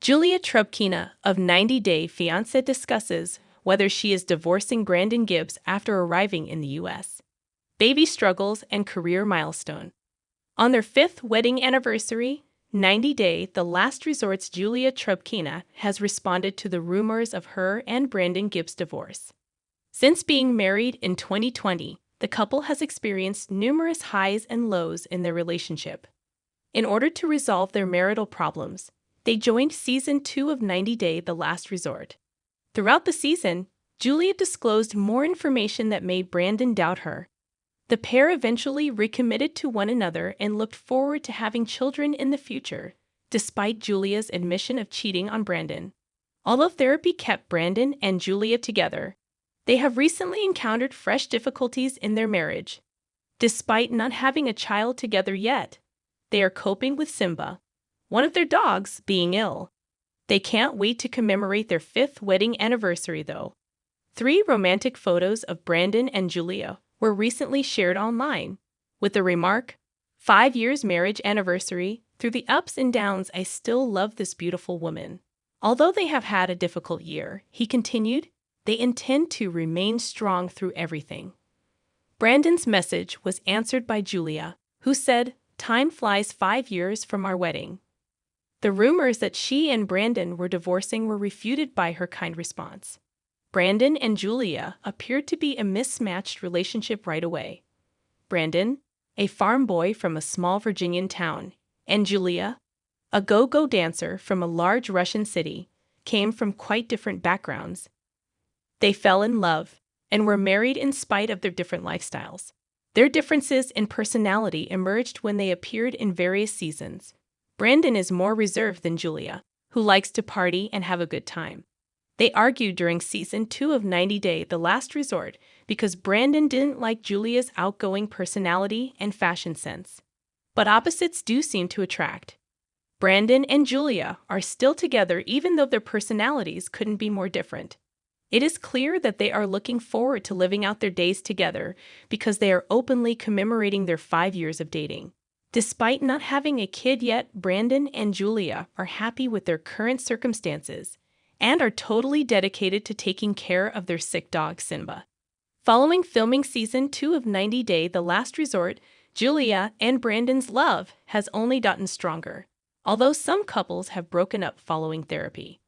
Julia Trubkina of 90 Day Fiancé discusses whether she is divorcing Brandon Gibbs after arriving in the U.S. Baby struggles and career milestone. On their fifth wedding anniversary, 90 Day, the last resort's Julia Trubkina has responded to the rumors of her and Brandon Gibbs' divorce. Since being married in 2020, the couple has experienced numerous highs and lows in their relationship. In order to resolve their marital problems, they joined Season 2 of 90 Day, the Last Resort. Throughout the season, Julia disclosed more information that made Brandon doubt her. The pair eventually recommitted to one another and looked forward to having children in the future, despite Julia's admission of cheating on Brandon. Although therapy kept Brandon and Julia together, they have recently encountered fresh difficulties in their marriage. Despite not having a child together yet, they are coping with Simba, one of their dogs, being ill. They can't wait to commemorate their fifth wedding anniversary, though. 3 romantic photos of Brandon and Julia were recently shared online, with the remark, 5 years marriage anniversary, through the ups and downs I still love this beautiful woman. Although they have had a difficult year, he continued, they intend to remain strong through everything. Brandon's message was answered by Julia, who said, time flies 5 years from our wedding. The rumors that she and Brandon were divorcing were refuted by her kind response. Brandon and Julia appeared to be a mismatched relationship right away. Brandon, a farm boy from a small Virginian town, and Julia, a go-go dancer from a large Russian city, came from quite different backgrounds. They fell in love and were married in spite of their different lifestyles. Their differences in personality emerged when they appeared in various seasons. Brandon is more reserved than Julia, who likes to party and have a good time. They argued during Season 2 of 90 Day, the Last Resort, because Brandon didn't like Julia's outgoing personality and fashion sense. But opposites do seem to attract. Brandon and Julia are still together even though their personalities couldn't be more different. It is clear that they are looking forward to living out their days together because they are openly commemorating their 5 years of dating. Despite not having a kid yet, Brandon and Julia are happy with their current circumstances and are totally dedicated to taking care of their sick dog, Simba. Following filming Season 2 of 90 Day, The Last Resort, Julia and Brandon's love has only gotten stronger, although some couples have broken up following therapy.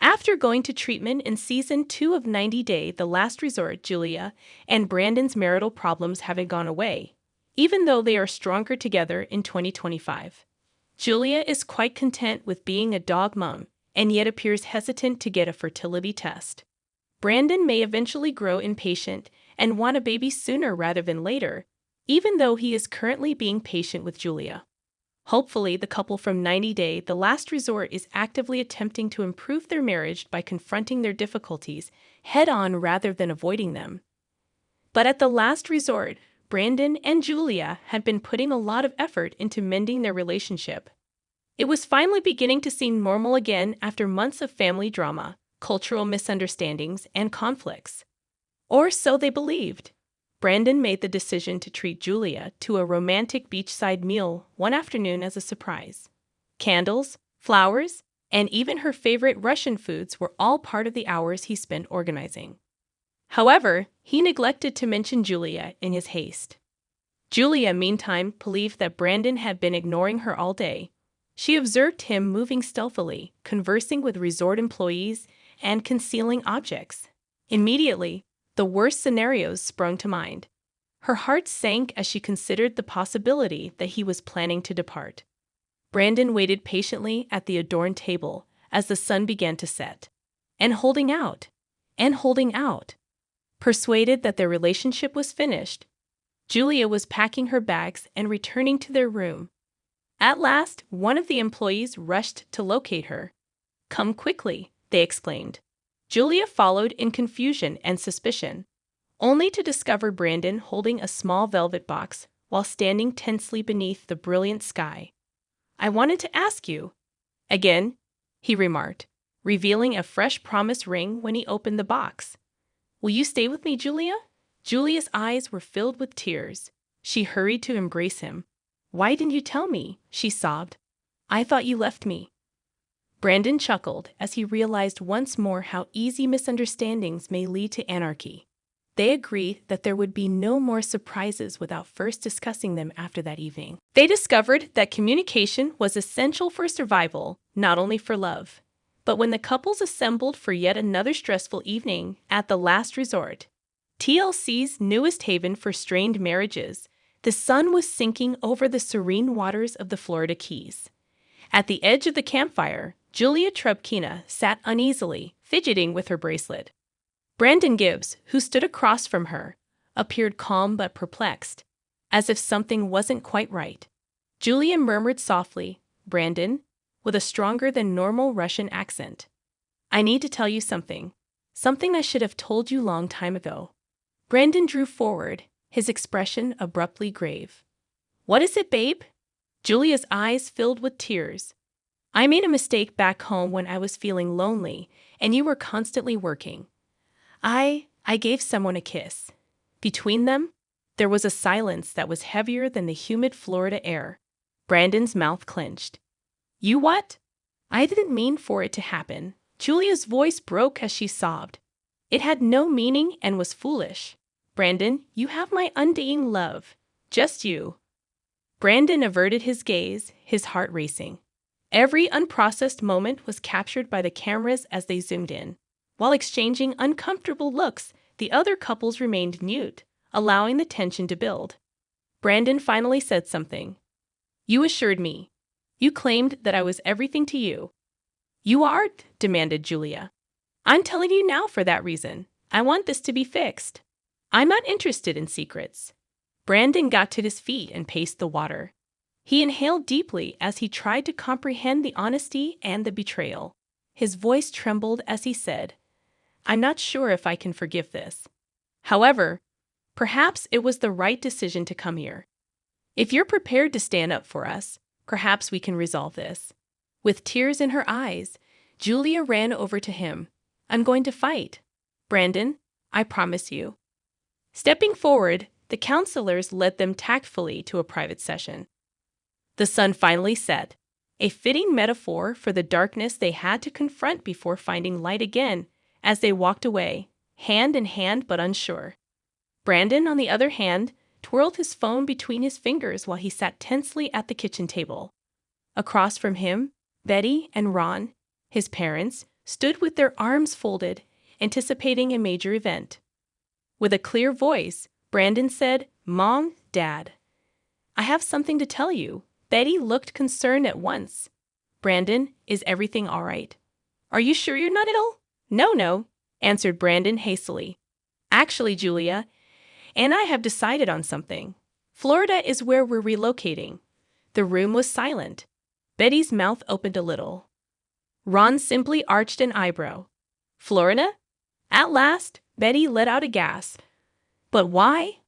After going to treatment in Season 2 of 90 Day, The Last Resort, Julia and Brandon's marital problems haven't gone away, even though they are stronger together in 2025. Julia is quite content with being a dog mom and yet appears hesitant to get a fertility test. Brandon may eventually grow impatient and want a baby sooner rather than later, even though he is currently being patient with Julia. Hopefully, the couple from 90 Day, The Last Resort is actively attempting to improve their marriage by confronting their difficulties head-on rather than avoiding them. But at The Last Resort, Brandon and Julia had been putting a lot of effort into mending their relationship. It was finally beginning to seem normal again after months of family drama, cultural misunderstandings, and conflicts. Or so they believed. Brandon made the decision to treat Julia to a romantic beachside meal one afternoon as a surprise. Candles, flowers, and even her favorite Russian foods were all part of the hours he spent organizing. However, he neglected to mention Julia in his haste. Julia, meantime, believed that Brandon had been ignoring her all day. She observed him moving stealthily, conversing with resort employees, and concealing objects. Immediately, the worst scenarios sprung to mind. Her heart sank as she considered the possibility that he was planning to depart. Brandon waited patiently at the adorned table as the sun began to set, and holding out. Persuaded that their relationship was finished, Julia was packing her bags and returning to their room. At last, one of the employees rushed to locate her. "Come quickly," they exclaimed. Julia followed in confusion and suspicion, only to discover Brandon holding a small velvet box while standing tensely beneath the brilliant sky. "I wanted to ask you." "Again?" he remarked, revealing a fresh promise ring when he opened the box. "Will you stay with me, Julia?" Julia's eyes were filled with tears. She hurried to embrace him. "Why didn't you tell me?" she sobbed. "I thought you left me." Brandon chuckled as he realized once more how easy misunderstandings may lead to anarchy. They agreed that there would be no more surprises without first discussing them after that evening. They discovered that communication was essential for survival, not only for love. But when the couples assembled for yet another stressful evening at the last resort, TLC's newest haven for strained marriages, the sun was sinking over the serene waters of the Florida Keys. At the edge of the campfire, Julia Trubkina sat uneasily, fidgeting with her bracelet. Brandon Gibbs, who stood across from her, appeared calm but perplexed, as if something wasn't quite right. Julia murmured softly, "Brandon," with a stronger than normal Russian accent. "I need to tell you something. Something I should have told you long time ago." Brandon drew forward, his expression abruptly grave. "What is it, babe?" Julia's eyes filled with tears. "I made a mistake back home when I was feeling lonely, and you were constantly working. I gave someone a kiss." Between them, there was a silence that was heavier than the humid Florida air. Brandon's mouth clenched. "You what?" "I didn't mean for it to happen." Julia's voice broke as she sobbed. "It had no meaning and was foolish. Brandon, you have my undying love. Just you." Brandon averted his gaze, his heart racing. Every unprocessed moment was captured by the cameras as they zoomed in. While exchanging uncomfortable looks, the other couples remained mute, allowing the tension to build. Brandon finally said something. "You assured me. You claimed that I was everything to you." "You aren't," demanded Julia. "I'm telling you now for that reason. I want this to be fixed. I'm not interested in secrets." Brandon got to his feet and paced the water. He inhaled deeply as he tried to comprehend the honesty and the betrayal. His voice trembled as he said, "I'm not sure if I can forgive this. However, perhaps it was the right decision to come here. If you're prepared to stand up for us, perhaps we can resolve this." With tears in her eyes, Julia ran over to him. "I'm going to fight. Brandon, I promise you." Stepping forward, the counselors led them tactfully to a private session. The sun finally set, a fitting metaphor for the darkness they had to confront before finding light again as they walked away, hand in hand but unsure. Brandon, on the other hand, twirled his phone between his fingers while he sat tensely at the kitchen table. Across from him, Betty and Ron, his parents, stood with their arms folded, anticipating a major event. With a clear voice, Brandon said, "Mom, Dad, I have something to tell you." Betty looked concerned at once. "Brandon, is everything all right? Are you sure you're not ill?" No, answered Brandon hastily. "Actually, Julia, and I have decided on something. Florida is where we're relocating." The room was silent. Betty's mouth opened a little. Ron simply arched an eyebrow. "Florida?" At last, Betty let out a gasp. "But why?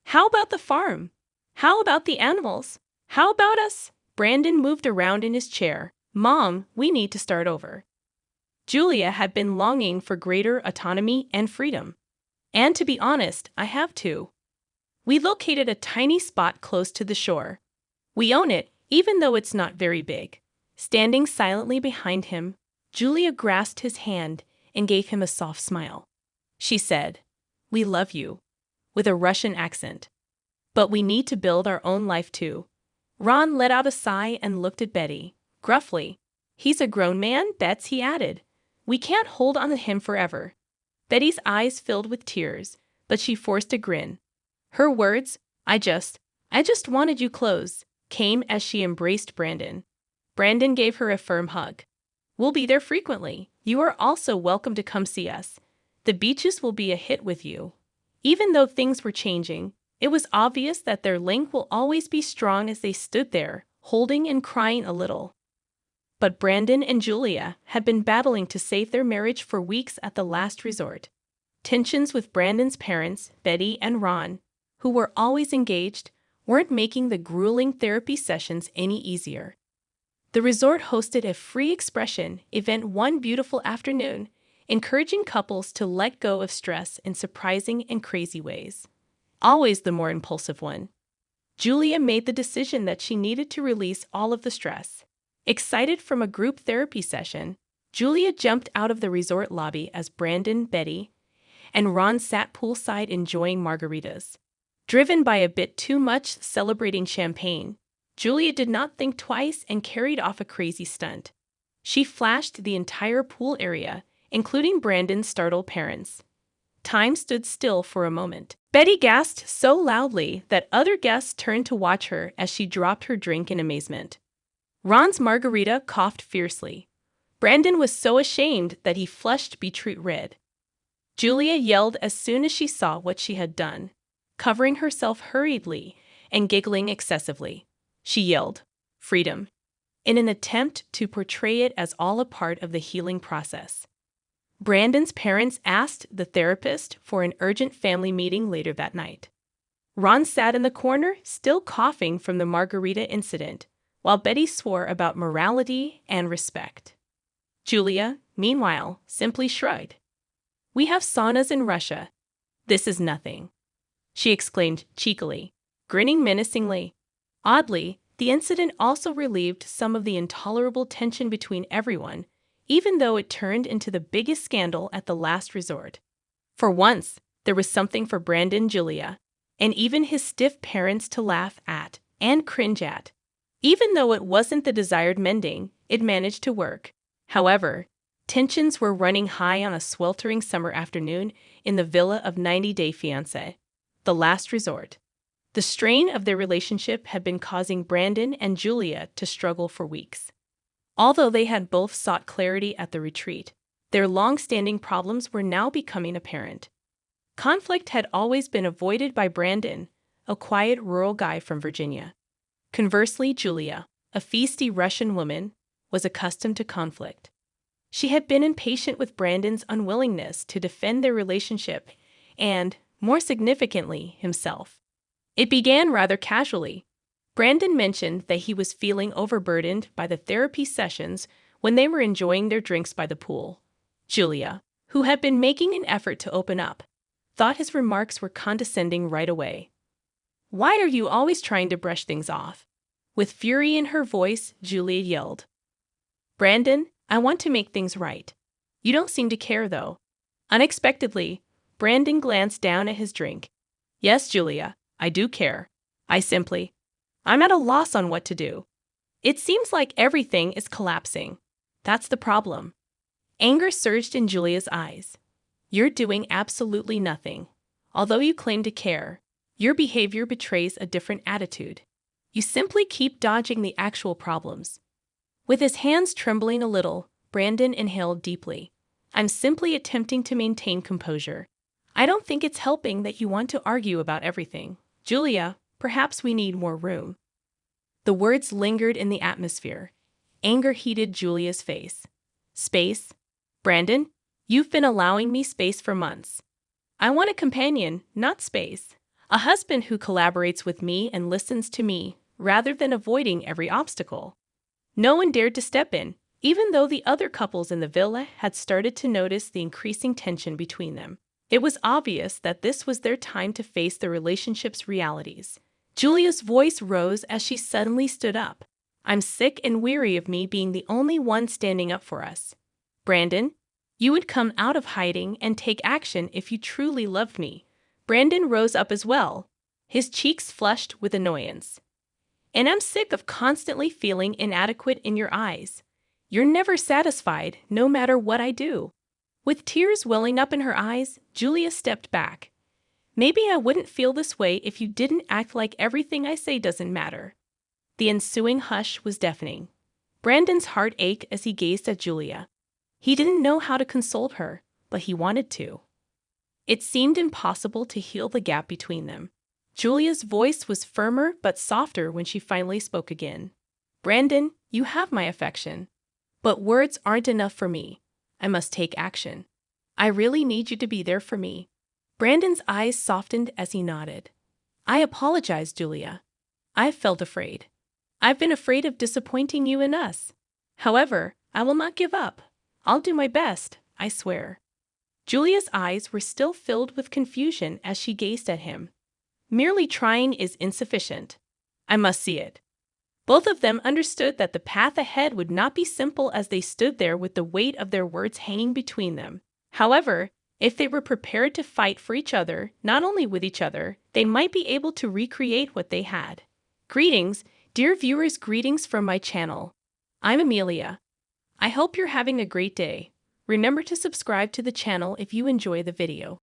How about the farm? How about the animals? How about us?" Brandon moved around in his chair. "Mom, we need to start over." Julia had been longing for greater autonomy and freedom. "And to be honest, I have too. We located a tiny spot close to the shore. We own it, even though it's not very big." Standing silently behind him, Julia grasped his hand and gave him a soft smile. She said, "We love you," with a Russian accent. "But we need to build our own life too." Ron let out a sigh and looked at Betty, gruffly. "He's a grown man, Bets," he added. "We can't hold on to him forever." Betty's eyes filled with tears, but she forced a grin. Her words, I just wanted you close," came as she embraced Brandon. Brandon gave her a firm hug. "We'll be there frequently. You are also welcome to come see us. The beaches will be a hit with you." Even though things were changing, it was obvious that their link will always be strong as they stood there, holding and crying a little. But Brandon and Julia had been battling to save their marriage for weeks at the last resort. Tensions with Brandon's parents, Betty and Ron, who were always engaged, weren't making the grueling therapy sessions any easier. The resort hosted a free expression event one beautiful afternoon, encouraging couples to let go of stress in surprising and crazy ways. Always the more impulsive one. Julia made the decision that she needed to release all of the stress. Excited from a group therapy session, Julia jumped out of the resort lobby as Brandon, Betty, and Ron sat poolside enjoying margaritas. Driven by a bit too much celebrating champagne, Julia did not think twice and carried off a crazy stunt. She flashed the entire pool area, including Brandon's startled parents. Time stood still for a moment. Betty gasped so loudly that other guests turned to watch her as she dropped her drink in amazement. Ron's margarita coughed fiercely. Brandon was so ashamed that he flushed beetroot red. Julia yelled as soon as she saw what she had done, covering herself hurriedly and giggling excessively. She yelled, "Freedom," in an attempt to portray it as all a part of the healing process. Brandon's parents asked the therapist for an urgent family meeting later that night. Ron sat in the corner, still coughing from the margarita incident, while Betty swore about morality and respect. Julia, meanwhile, simply shrugged. "We have saunas in Russia. This is nothing," she exclaimed cheekily, grinning menacingly. Oddly, the incident also relieved some of the intolerable tension between everyone, even though it turned into the biggest scandal at the last resort. For once, there was something for Brandon, Julia, and even his stiff parents to laugh at and cringe at. Even though it wasn't the desired mending, it managed to work. However, tensions were running high on a sweltering summer afternoon in the villa of 90 Day Fiancé, the last resort. The strain of their relationship had been causing Brandon and Julia to struggle for weeks. Although they had both sought clarity at the retreat, their long-standing problems were now becoming apparent. Conflict had always been avoided by Brandon, a quiet rural guy from Virginia. Conversely, Julia, a feisty Russian woman, was accustomed to conflict. She had been impatient with Brandon's unwillingness to defend their relationship and, more significantly, himself. It began rather casually. Brandon mentioned that he was feeling overburdened by the therapy sessions when they were enjoying their drinks by the pool. Julia, who had been making an effort to open up, thought his remarks were condescending right away. "Why are you always trying to brush things off?" With fury in her voice, Julia yelled. "Brandon, I want to make things right. You don't seem to care, though." Unexpectedly, Brandon glanced down at his drink. "Yes, Julia, I do care. I'm at a loss on what to do. It seems like everything is collapsing. That's the problem." Anger surged in Julia's eyes. "You're doing absolutely nothing. Although you claim to care, your behavior betrays a different attitude. You simply keep dodging the actual problems." With his hands trembling a little, Brandon inhaled deeply. "I'm simply attempting to maintain composure. I don't think it's helping that you want to argue about everything. Julia, perhaps we need more room." The words lingered in the atmosphere. Anger heated Julia's face. "Space? Brandon, you've been allowing me space for months. I want a companion, not space. A husband who collaborates with me and listens to me, rather than avoiding every obstacle." No one dared to step in, even though the other couples in the villa had started to notice the increasing tension between them. It was obvious that this was their time to face the relationship's realities. Julia's voice rose as she suddenly stood up. "I'm sick and weary of me being the only one standing up for us. Brandon, you would come out of hiding and take action if you truly loved me." Brandon rose up as well, his cheeks flushed with annoyance. "And I'm sick of constantly feeling inadequate in your eyes. You're never satisfied, no matter what I do." With tears welling up in her eyes, Julia stepped back. "Maybe I wouldn't feel this way if you didn't act like everything I say doesn't matter." The ensuing hush was deafening. Brandon's heart ached as he gazed at Julia. He didn't know how to console her, but he wanted to. It seemed impossible to heal the gap between them. Julia's voice was firmer but softer when she finally spoke again. "Brandon, you have my affection. But words aren't enough for me. I must take action. I really need you to be there for me." Brandon's eyes softened as he nodded. "I apologize, Julia. I've felt afraid. I've been afraid of disappointing you and us. However, I will not give up. I'll do my best, I swear." Julia's eyes were still filled with confusion as she gazed at him. "Merely trying is insufficient. I must see it." Both of them understood that the path ahead would not be simple as they stood there with the weight of their words hanging between them. However, if they were prepared to fight for each other, not only with each other, they might be able to recreate what they had. Greetings, dear viewers, greetings from my channel. I'm Amelia. I hope you're having a great day. Remember to subscribe to the channel if you enjoy the video.